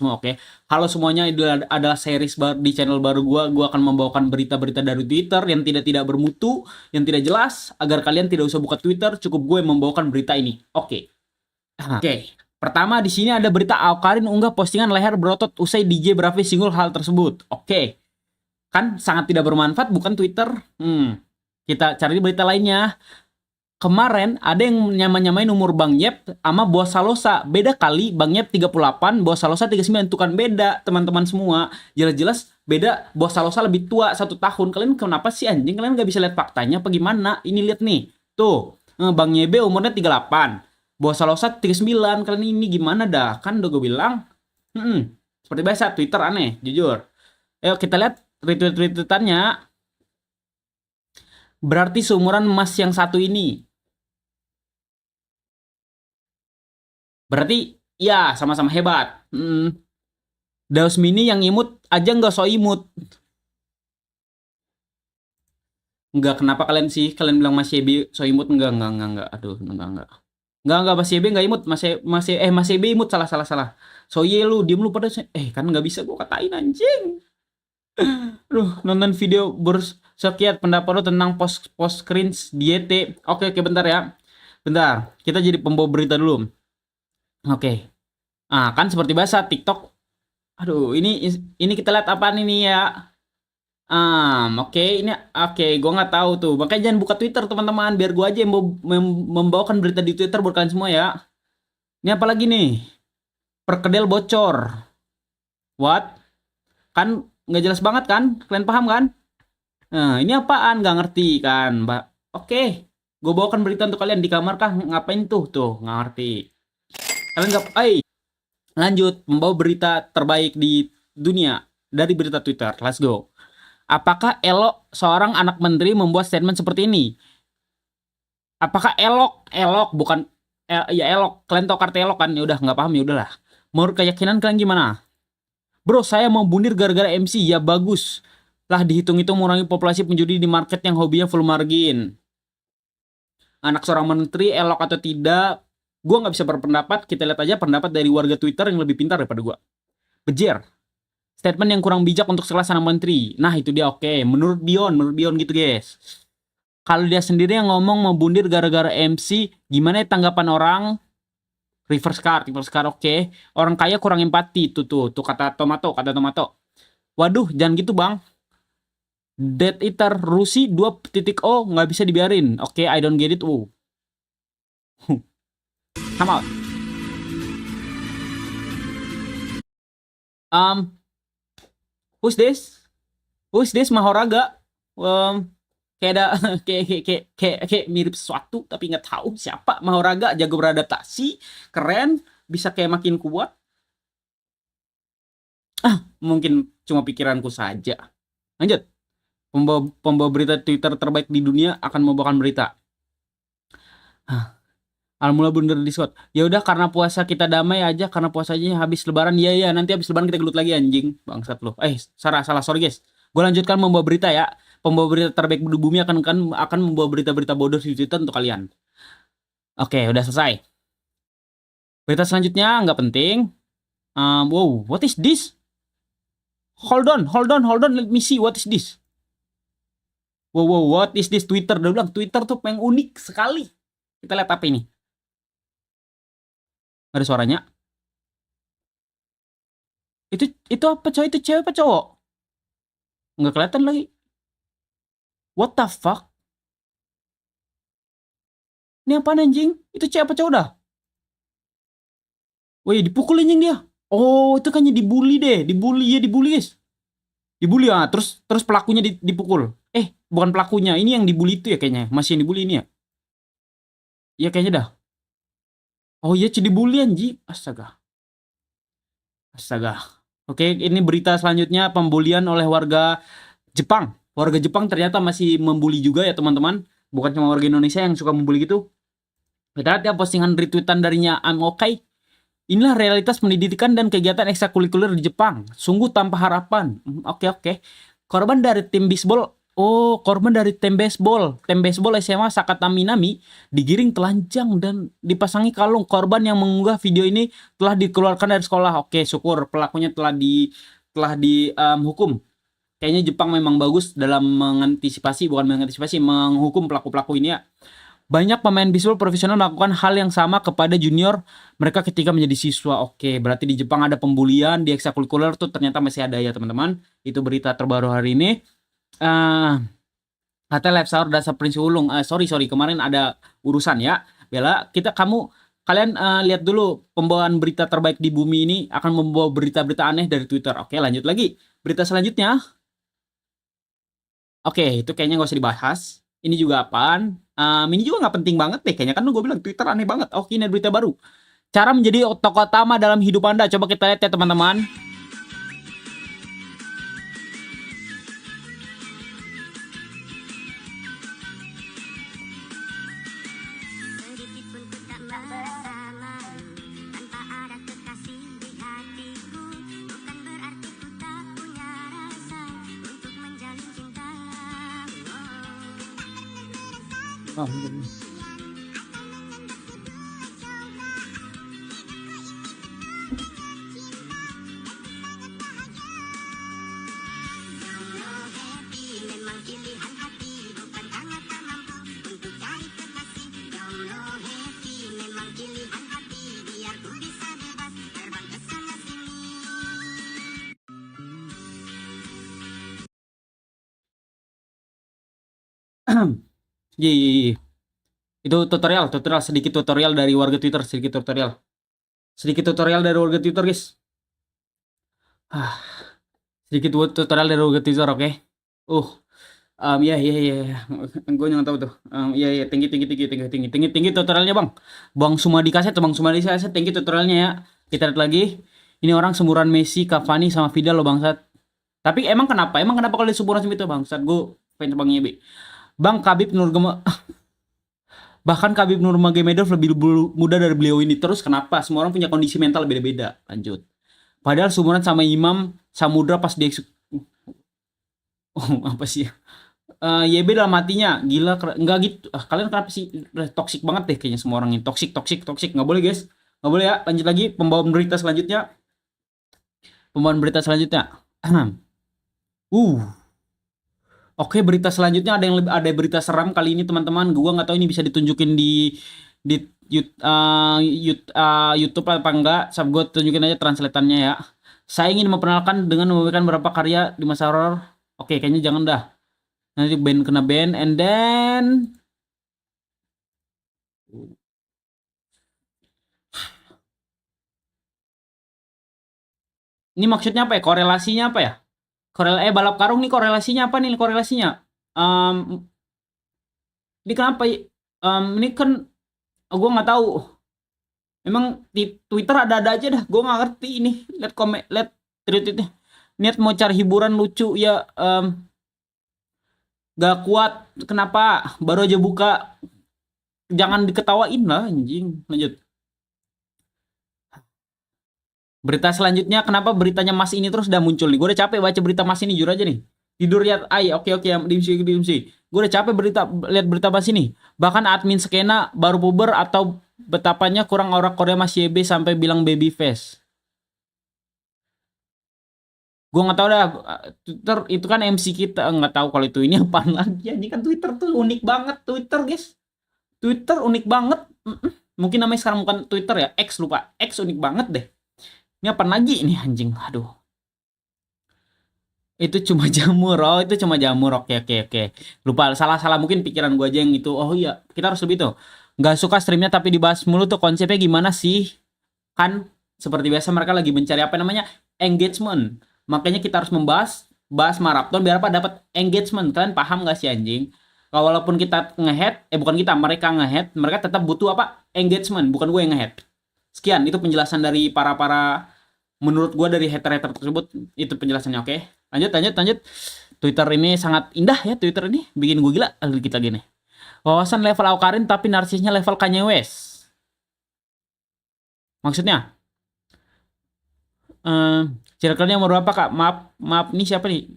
Oke. Halo semuanya, itu adalah series di channel baru gua akan membawakan berita-berita dari Twitter yang tidak bermutu, yang tidak jelas, agar kalian tidak usah buka Twitter, cukup gue membawakan berita ini. Oke. Oke. Pertama di sini ada berita Awkarin unggah postingan leher berotot usai DJ Bravi single hal tersebut. Oke. Kan sangat tidak bermanfaat bukan Twitter? Kita cari berita lainnya. Kemarin ada yang nyamain umur Bang Yep sama Bos Salosa. Beda kali, Bang Yep 38, Bos Salosa 39. Itu kan beda, teman-teman semua. Jelas-jelas beda, Bos Salosa lebih tua 1 tahun. Kalian kenapa sih anjing? Kalian gak bisa lihat faktanya apa gimana? Ini lihat nih. Tuh, Bang Yebe umurnya 38. Bos Salosa 39. Kalian ini gimana dah? Kan udah gue bilang. Seperti biasa, Twitter aneh, jujur. Ayo kita lihat retweet-retweetannya. Berarti seumuran Mas yang satu ini. Berarti ya sama-sama hebat. Daus Mini yang imut aja nggak so imut. Enggak, kenapa kalian sih? Kalian bilang Mas YB so imut? Enggak. Aduh, enggak. Enggak, Mas YB enggak imut. Mas YB imut, salah. So ye lu, diem lu pada kan nggak bisa gue katain anjing. Nonton video bersekiat pendapat lo tentang post cringe di YT. Oke, bentar ya. Bentar, kita jadi pembawa berita dulu. Oke. Kan seperti biasa TikTok. Aduh, ini kita lihat apa ini ya? Oke, gue nggak tahu tuh. Makanya jangan buka Twitter teman-teman, biar gue aja yang membawakan berita di Twitter buat kalian semua ya. Ini apa lagi nih? Perkedel bocor. What? Kan nggak jelas banget kan? Kalian paham kan? Nah, ini apaan? Nggak ngerti kan, Mbak? Oke, gue bawakan berita untuk kalian di kamar kah? Ngapain tuh? Tuh, nggak ngerti. Kalian nggak? Lanjut, membawa berita terbaik di dunia dari berita Twitter. Let's go. Apakah elok seorang anak menteri membuat statement seperti ini? Apakah elok? Elok bukan ya elok. Kalian tahu kata elok kan? Ya udah nggak paham ya udahlah. Menurut keyakinan kalian gimana? Bro, saya mau bundir gara-gara MC. Ya bagus. Lah dihitung-hitung mengurangi populasi penjudi di market yang hobinya full margin. Anak seorang menteri elok atau tidak? Gue nggak bisa berpendapat. Kita lihat aja pendapat dari warga Twitter yang lebih pintar daripada gue. Bejer. Statement yang kurang bijak untuk sekelas anak menteri. Nah itu dia oke. Menurut Dion gitu guys. Kalau dia sendiri yang ngomong mau bundir gara-gara MC, gimana ya tanggapan orang? Reverse card oke. Orang kaya kurang empati. Tuh kata tomato. Waduh, jangan gitu bang. Dead Eater Rusi 2.0 nggak bisa dibiarin. Oke, I don't get it. Come out. Who's this Mahoraga? Kayak ada kayak mirip sesuatu tapi nggak tahu siapa. Mahoraga jago beradaptasi, keren, bisa kayak makin kuat. Mungkin cuma pikiranku saja. Lanjut. Pembawa berita Twitter terbaik di dunia akan membawakan berita. Alhamdulillah bener Discord. Ya udah karena puasa kita damai aja, karena puasanya habis lebaran. Iya nanti habis lebaran kita gelut lagi anjing. Bangsat lo. Salah sorry guys. Gue lanjutkan membawa berita ya. Pembawa berita terbaik di bumi akan membawa berita-berita bodoh di Twitter untuk kalian. Oke, udah selesai. Berita selanjutnya nggak penting. Wow, what is this? Hold on. Let me see what is this. Wow, what is this? Twitter. Udah bilang Twitter tuh yang unik sekali. Kita lihat apa ini. Ada suaranya. Itu apa coy? Itu cewek apa cowok? Nggak kelihatan lagi. What the fuck? Ini apaan anjing? Itu cewek apa cowok dah? Wih, dipukul anjing dia. Oh, itu kayaknya dibully deh. Dibully guys. Dibully terus pelakunya dipukul. Bukan pelakunya. Ini yang dibully itu ya kayaknya. Masih yang dibully ini ya? Iya kayaknya dah. Oh iya, dibully anjing. Astaga. Oke, ini berita selanjutnya pembulian oleh warga Jepang. Warga Jepang ternyata masih membuli juga ya teman-teman. Bukan cuma warga Indonesia yang suka membuli gitu. Kita lihat ya postingan retweetan darinya I'm okay. Inilah realitas pendidikan dan kegiatan ekstrakurikuler di Jepang. Sungguh tanpa harapan. Oke. Korban dari tim bisbol Oh, korban dari tim baseball. Tim baseball SMA Sakata Minami digiring telanjang dan dipasangi kalung. Korban yang mengunggah video ini telah dikeluarkan dari sekolah. Oke, syukur pelakunya telah di hukum. Kayaknya Jepang memang bagus dalam menghukum pelaku-pelaku ini ya. Banyak pemain baseball profesional melakukan hal yang sama kepada junior mereka ketika menjadi siswa. Oke, berarti di Jepang ada pembulian di ekstrakurikuler tuh ternyata masih ada ya teman-teman. Itu berita terbaru hari ini. Kata Lab Sahur dasar Prince Ulung. Sorry kemarin ada urusan ya. Bella, kalian lihat dulu pembawaan berita terbaik di bumi ini akan membawa berita-berita aneh dari Twitter. Oke, lanjut lagi. Berita selanjutnya. Oke, itu kayaknya gak usah dibahas. Ini juga apaan? Ini juga nggak penting banget deh. Kayaknya kan gue bilang Twitter aneh banget. Oke, ini ada berita baru. Cara menjadi tokoh utama dalam hidup Anda. Coba kita lihat ya teman-teman. Oh, Iya. Itu tutorial sedikit tutorial dari warga Twitter, sedikit tutorial dari warga Twitter guys. Sedikit tutorial dari warga Twitter, oke? Iya, gue nggak tahu tuh. Iya, tinggi tutorialnya bang. Bang Sumadi kaset tinggi tutorialnya ya. Kita lihat lagi. Ini orang semuran Messi, Cavani sama Vidal loh bangsat. Tapi emang kenapa? Kalau dia seumuran itu bangsat? Gue fans Bang YB. Bang Khabib Bahkan Khabib Nurmagomedov lebih muda dari beliau ini. Terus kenapa? Semua orang punya kondisi mental beda-beda. Lanjut. Padahal seumuran sama Imam Samudra pas dia apa sih? YB dalam hatinya gila nggak gitu. Kalian kenapa sih toksik banget deh kayaknya semua orang ini toksik nggak boleh guys, nggak boleh ya. Lanjut lagi pembawaan berita selanjutnya. Oke, berita selanjutnya ada berita seram kali ini teman-teman. Gua nggak tahu ini bisa ditunjukin di YouTube apa enggak. Gue tunjukin aja translatannya ya. Saya ingin memperkenalkan dengan memberikan beberapa karya di masa horor. Oke, kayaknya jangan dah. Nanti kena ban and then ini maksudnya apa ya? Korelasinya apa ya? Balap karung nih korelasinya apa nih korelasinya? Ini kenapa? Ini kan gue nggak tahu. Emang di Twitter ada-ada aja dah. Gue nggak ngerti ini. Lihat komen, lihat tweet-tweetnya. Niat mau cari hiburan lucu ya. Gak kuat. Kenapa? Baru aja buka. Jangan diketawain lah anjing. Lanjut. Berita selanjutnya, kenapa beritanya Mas ini terus udah muncul nih? Gue udah capek baca berita Mas ini, jujur aja nih. Tidur ya, oke, dimsi. Gue udah capek lihat berita Mas ini. Bahkan admin skena baru puber atau betapanya kurang aura Korea Mas YB sampai bilang baby face. Gue nggak tahu dah. Twitter itu kan MC kita, nggak tahu kalau itu ini apaan lagi. Ini kan Twitter tuh unik banget Twitter guys. Twitter unik banget. Mungkin namanya sekarang bukan Twitter ya, X lupa. X unik banget deh. Ini apa lagi ini anjing? Aduh. Itu cuma jamur. Oh, itu cuma jamur. Oke. Lupa, salah mungkin pikiran gue aja yang itu. Oh iya, kita harus lebih tuh. Nggak suka streamnya tapi dibahas mulu tuh konsepnya gimana sih? Kan seperti biasa mereka lagi mencari apa namanya? Engagement. Makanya kita harus bahas maraton biar apa dapat engagement. Kalian paham gak sih anjing? Walaupun kita ngehead, bukan kita, mereka ngehead, mereka tetap butuh apa? Engagement, bukan gue yang ngehead. Sekian, itu penjelasan dari para menurut gue dari hater-hater tersebut, itu penjelasannya. Oke. Lanjut. Twitter ini sangat indah ya, Twitter ini bikin gue gila kita gini. Wawasan level Awkarin tapi narsisnya level Kanye West. Maksudnya? Circle-nya umur berapa kak? Maaf, ini siapa nih?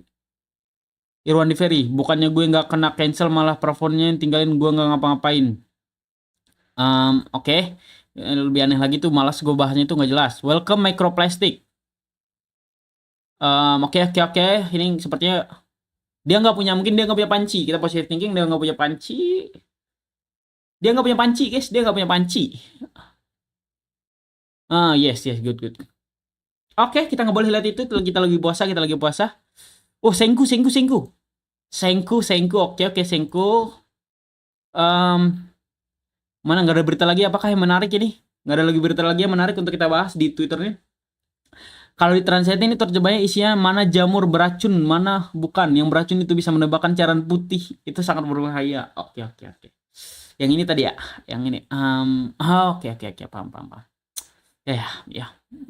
Irwan di Ferry, bukannya gue nggak kena cancel malah plafonnya yang tinggalin gue nggak ngapa-ngapain. Oke. Lebih aneh lagi tuh, malas gue bahasnya itu nggak jelas. Welcome microplastic. Oke. Ini sepertinya dia nggak punya, mungkin dia nggak punya panci. Kita positive thinking, dia nggak punya panci. Dia nggak punya panci, guys. Dia nggak punya panci. Yes, good. Oke, kita nggak boleh lihat itu. Kita lagi puasa, Oh, Sengku. Oke, Sengku. Mana nggak ada berita lagi? Apakah yang menarik ini? Nggak ada lagi berita lagi yang menarik untuk kita bahas di Twitternya. Kalau di translate ini terjemahnya isinya mana jamur beracun, mana bukan. Yang beracun itu bisa menebakkan cairan putih. Itu sangat berbahaya. Oke. Yang ini tadi ya. Yang ini. Oke. Paham. Ya.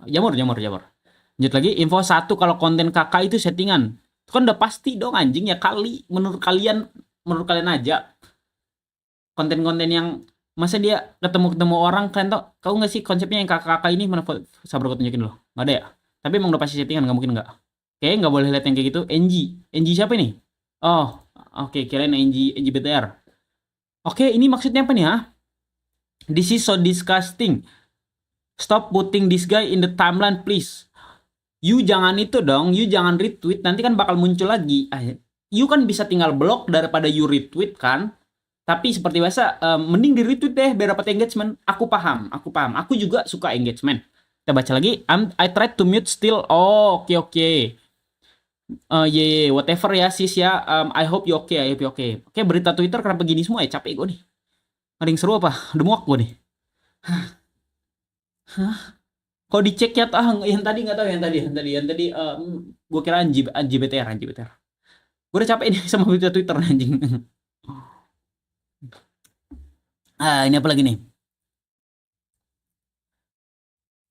Jamur. Lanjut lagi. Info 1, kalau konten kakak itu settingan. Itu kan udah pasti dong anjing ya kali. Menurut kalian aja. Konten-konten yang masa dia ketemu orang, kalian tau nggak sih konsepnya yang kakak-kakak ini? Mana sabar gue tunjukin dulu. Nggak ada ya? Tapi emang udah pasti settingan, nggak mungkin nggak. Oke, nggak boleh lihat yang kayak gitu. NG siapa nih? Oh, oke, kirain NG BTR. Oke, ini maksudnya apa nih ya? This is so disgusting. Stop putting this guy in the timeline, please. You jangan itu dong, you jangan retweet, nanti kan bakal muncul lagi. You kan bisa tinggal blok daripada you retweet kan? Tapi seperti biasa, mending di retweet deh biar dapat engagement. Aku paham. Aku juga suka engagement. Kita baca lagi. I tried to mute still. Oh, oke. Whatever ya sis ya. I hope you okay. Oke, berita Twitter kenapa gini semua ya? Capek gue nih. Ada yang seru apa? Udah muak gue nih. Hah? Kok dicek ya? Yang tadi nggak tahu yang tadi. Gue kira Anji BTR. Gue udah capek nih sama berita Twitter anjing. Ini apa lagi nih?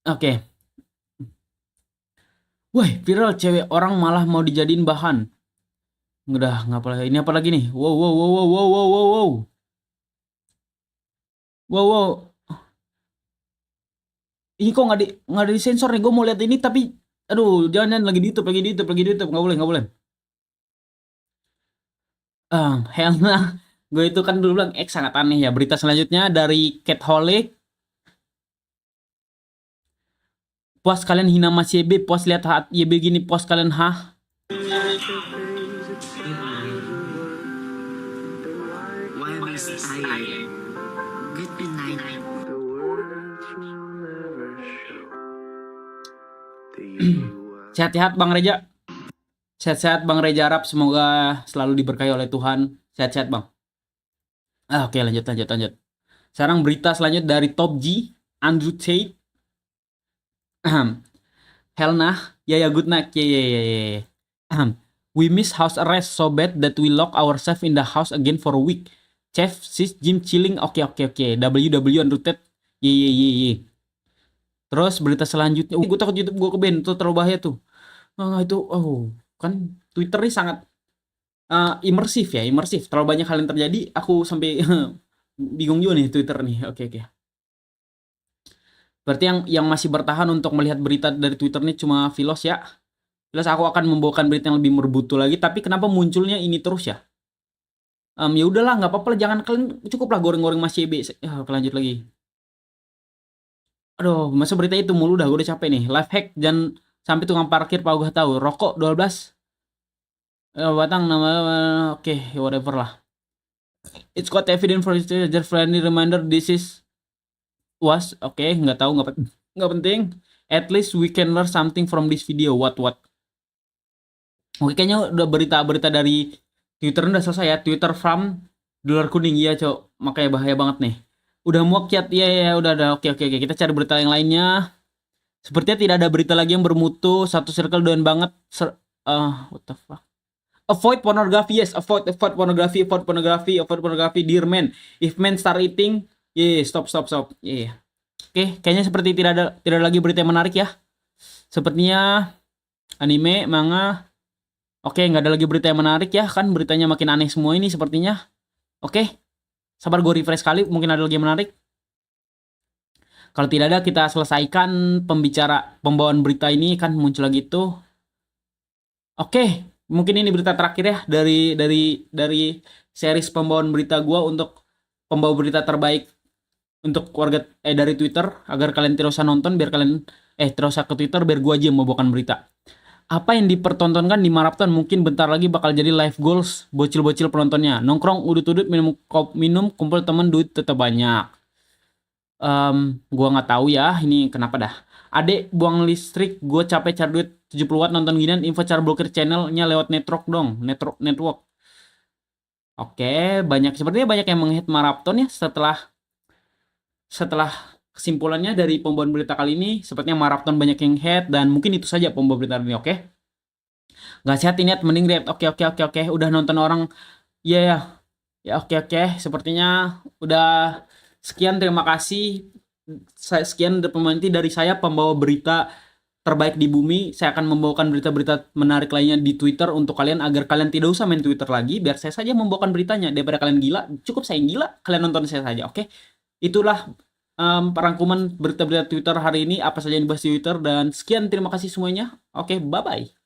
Oke. Wah, viral cewek orang malah mau dijadiin bahan. Udah, ngapa lagi? Ini apa lagi nih? Wow. Ini kok nggak ada disensor nih? Gue mau lihat ini tapi, aduh, jangan lagi di YouTube. Nggak boleh. Helena, gue itu kan dulu bilang X sangat aneh ya. Berita selanjutnya dari Catholic. Puas kalian hina Mas YB, puas lihat YB gini, puas kalian hah? Sehat-sehat Bang Reja. Sehat-sehat Bang Reja Arab, semoga selalu diberkahi oleh Tuhan. Sehat-sehat Bang. Oke, lanjut. Sekarang berita selanjutnya dari Top G, Andrew Tate. Helena, ya good night. Yeah. We miss house arrest so bad that we lock ourselves in the house again for a week. Chef, sis, Jim chilling. Oke. WW Andrew Tate. Yeah. Terus berita selanjutnya, gue takut YouTube gue ke-ban, itu terlalu bahaya tuh. Kan Twitter ini sangat imersif. Terlalu banyak hal yang terjadi, aku sampai bingung juga nih Twitter nih. Oke. Berarti yang masih bertahan untuk melihat berita dari Twitter ini cuma Filos ya. Filos, aku akan membawakan berita yang lebih bermutu lagi, tapi kenapa munculnya ini terus ya? Ya udahlah, nggak apa-apa, jangan, kalian cukuplah goreng-goreng Mas CB. Lanjut lagi. Aduh, masa berita itu mulu, gue udah capek nih. Life hack, jangan sampai tukang parkir Pak gak tahu. Rokok 12 batang nama, oke, whatever lah. It's quite evident for just friendly reminder this is was nggak tahu, nggak penting. At least we can learn something from this video. What? Oke, kayaknya udah berita-berita dari Twitter udah selesai ya. Twitter from dolar kuning ya, cok. Makanya bahaya banget nih. Udah muak ya, udah ada. Oke. Kita cari berita yang lainnya. Sepertinya tidak ada berita lagi yang bermutu. Satu circle doan banget. What the fuck? Avoid pornography, yes. Avoid pornography, dear man. If men start eating, stop. Yeah. Oke, kayaknya seperti tidak ada lagi berita yang menarik ya. Sepertinya anime, manga. Oke, nggak ada lagi berita yang menarik ya. Kan beritanya makin aneh semua ini sepertinya. Oke. Sabar, gue refresh kali, mungkin ada lagi yang menarik. Kalau tidak ada, kita selesaikan pembawaan berita ini, kan muncul lagi tuh. Oke, mungkin ini berita terakhir ya dari series pembawaan berita gua untuk pembawa berita terbaik untuk warga dari Twitter, agar kalian tidak usah nonton, biar kalian tidak usah ke Twitter, biar gua aja yang membawakan berita. Apa yang dipertontonkan di maraton mungkin bentar lagi bakal jadi live goals bocil-bocil penontonnya. Nongkrong udut-udut minum kumpul temen, duit tetap banyak. Gua nggak tahu ya ini kenapa dah. Adek buang listrik, gue capek cari duit 70 watt nonton ginian, info cara blokir channelnya lewat network dong, network. Oke, sepertinya banyak yang menghead maraton ya setelah kesimpulannya dari pembawaan berita kali ini, sepertinya maraton banyak yang head, dan mungkin itu saja pembawaan berita ini. Oke, nggak sehat ini, mending react. Oke, udah nonton orang ya ya ya. Oke, sepertinya udah sekian, terima kasih. Sekian dari saya, pembawa berita terbaik di bumi. Saya akan membawakan berita-berita menarik lainnya di Twitter untuk kalian, agar kalian tidak usah main Twitter lagi, biar saya saja membawakan beritanya. Daripada kalian gila, cukup saya yang gila, kalian nonton saya saja. Oke, itulah perangkuman berita-berita Twitter hari ini, apa saja yang dibahas di Twitter, dan sekian, terima kasih semuanya. Oke, bye-bye.